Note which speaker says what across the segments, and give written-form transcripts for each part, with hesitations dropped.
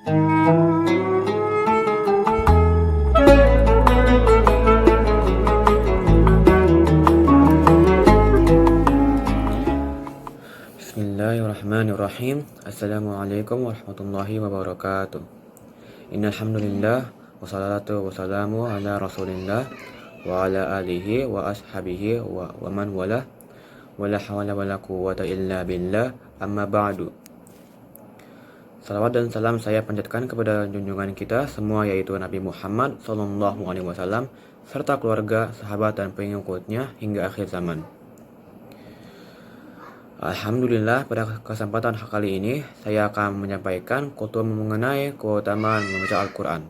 Speaker 1: Bismillahirrahmanirrahim. Assalamualaikum warahmatullahi wabarakatuh. Innal hamdalillah wassalatu wassalamu ala Rasulillah wa ala alihi wa ashabihi wa man wala wala hawla wala quwwata illa billah, amma ba'du. Salawat dan salam saya panjatkan kepada junjungan kita semua, yaitu Nabi Muhammad SAW, serta keluarga, sahabat dan pengikutnya hingga akhir zaman. Alhamdulillah, pada kesempatan kali ini saya akan menyampaikan khutbah mengenai keutamaan membaca Al-Quran.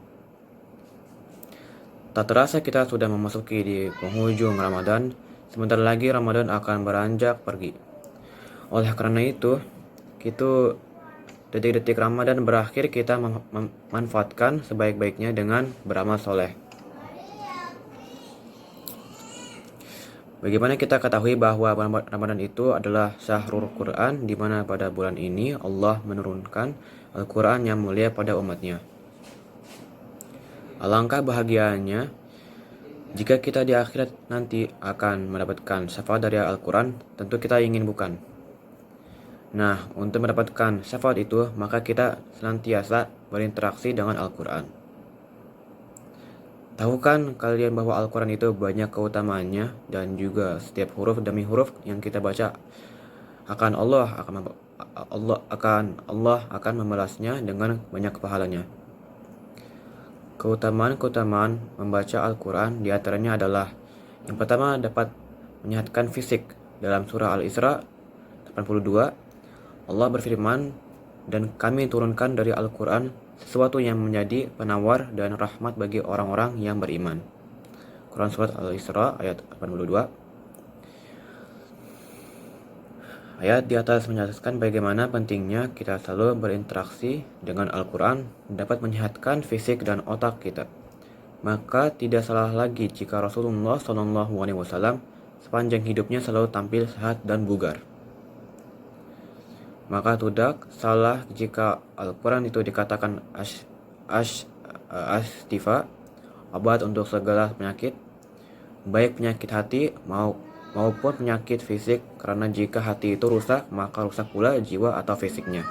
Speaker 1: Tak terasa kita sudah memasuki di penghujung Ramadan. Sebentar lagi Ramadan akan beranjak pergi. Oleh karena itu, detik-detik Ramadan berakhir kita memanfaatkan sebaik-baiknya dengan beramal soleh. Bagaimana kita ketahui bahwa Ramadan itu adalah syahrul Quran, di mana pada bulan ini Allah menurunkan Al-Quran yang mulia pada umatnya. Alangkah bahagianya jika kita di akhirat nanti akan mendapatkan syafaat dari Al-Quran. Tentu kita ingin, bukan? Nah, untuk mendapatkan syafaat itu, maka kita senantiasa berinteraksi dengan Al-Quran. Tahu kan kalian bahwa Al-Quran itu banyak keutamaannya, dan juga setiap huruf demi huruf yang kita baca Allah akan membalasnya dengan banyak pahalanya. Keutamaan membaca Al-Quran diantaranya adalah: yang pertama, dapat menyehatkan fisik. Dalam surah Al-Isra 82, Allah berfirman, "Dan kami turunkan dari Al-Quran sesuatu yang menjadi penawar dan rahmat bagi orang-orang yang beriman." Quran surat Al-Isra ayat 82. Ayat di atas menjelaskan bagaimana pentingnya kita selalu berinteraksi dengan Al-Quran dapat menyehatkan fisik dan otak kita. Maka tidak salah lagi jika Rasulullah SAW sepanjang hidupnya selalu tampil sehat dan bugar. Maka tidak salah jika Al-Quran itu dikatakan asyifa, obat untuk segala penyakit, baik penyakit hati maupun penyakit fisik, karena jika hati itu rusak, maka rusak pula jiwa atau fisiknya.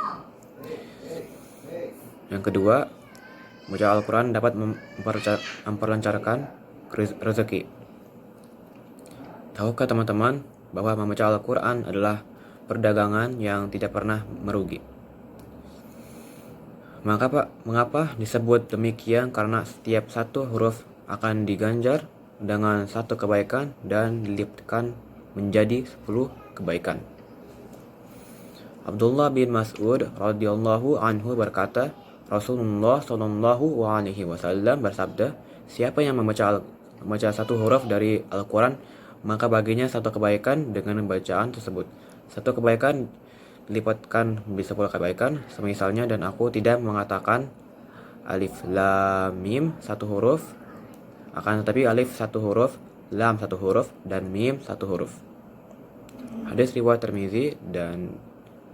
Speaker 1: Yang kedua, membaca Al-Quran dapat memperlancarkan rezeki. Tahukah teman-teman bahwa membaca Al-Quran adalah perdagangan yang tidak pernah merugi? Mengapa disebut demikian? Karena setiap satu huruf akan diganjar dengan satu kebaikan dan dilipatkan menjadi 10 kebaikan. Abdullah bin Mas'ud radhiyallahu anhu berkata, Rasulullah SAW bersabda, "Siapa yang membaca satu huruf dari Al-Quran, maka baginya satu kebaikan dengan bacaan tersebut. Satu kebaikan dilipatkan menjadi 10 kebaikan. Semisalnya, dan aku tidak mengatakan alif lam mim satu huruf, akan tetapi alif satu huruf, lam satu huruf, dan mim satu huruf." Hadis riwayat Tirmizi dan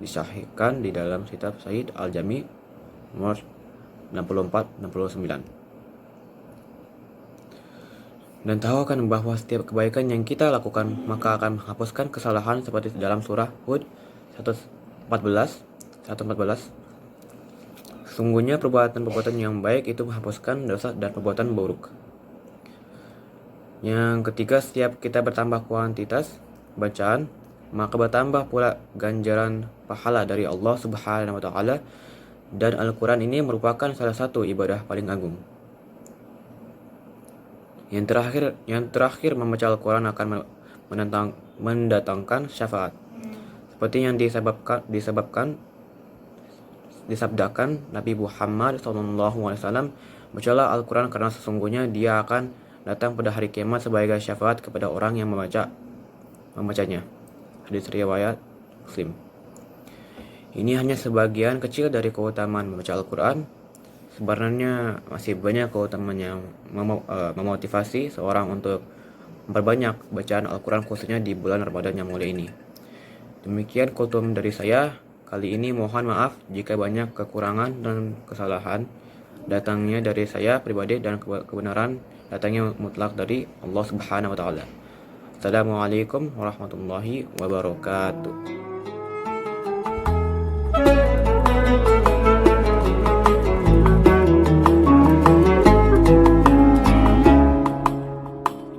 Speaker 1: disahihkan di dalam kitab Sahih Al-Jami nomor 64-69. Dan tahu kan bahwa setiap kebaikan yang kita lakukan maka akan menghapuskan kesalahan, seperti dalam surah Hud 114. Sungguhnya perbuatan yang baik itu menghapuskan dosa dan perbuatan buruk. Yang ketiga, setiap kita bertambah kuantitas bacaan, maka bertambah pula ganjaran pahala dari Allah Subhanahu wa Ta'ala, dan Al-Quran ini merupakan salah satu ibadah paling agung. Yang terakhir, membaca Al-Quran akan mendatangkan syafaat, seperti yang disabdakan Nabi Muhammad SAW, "Bacalah Al-Quran karena sesungguhnya dia akan datang pada hari kiamat sebagai syafaat kepada orang yang membacanya." Hadis riwayat Muslim. Ini hanya sebagian kecil dari keutamaan membaca Al-Quran. Sebenarnya masih banyak keutamaan yang memotivasi seorang untuk memperbanyak bacaan Al-Quran, khususnya di bulan Ramadan yang mulia ini. Demikian khutbah dari saya. Kali ini mohon maaf jika banyak kekurangan dan kesalahan datangnya dari saya pribadi dan kebenaran datangnya mutlak dari Allah Subhanahu wa taala. Assalamualaikum warahmatullahi wabarakatuh.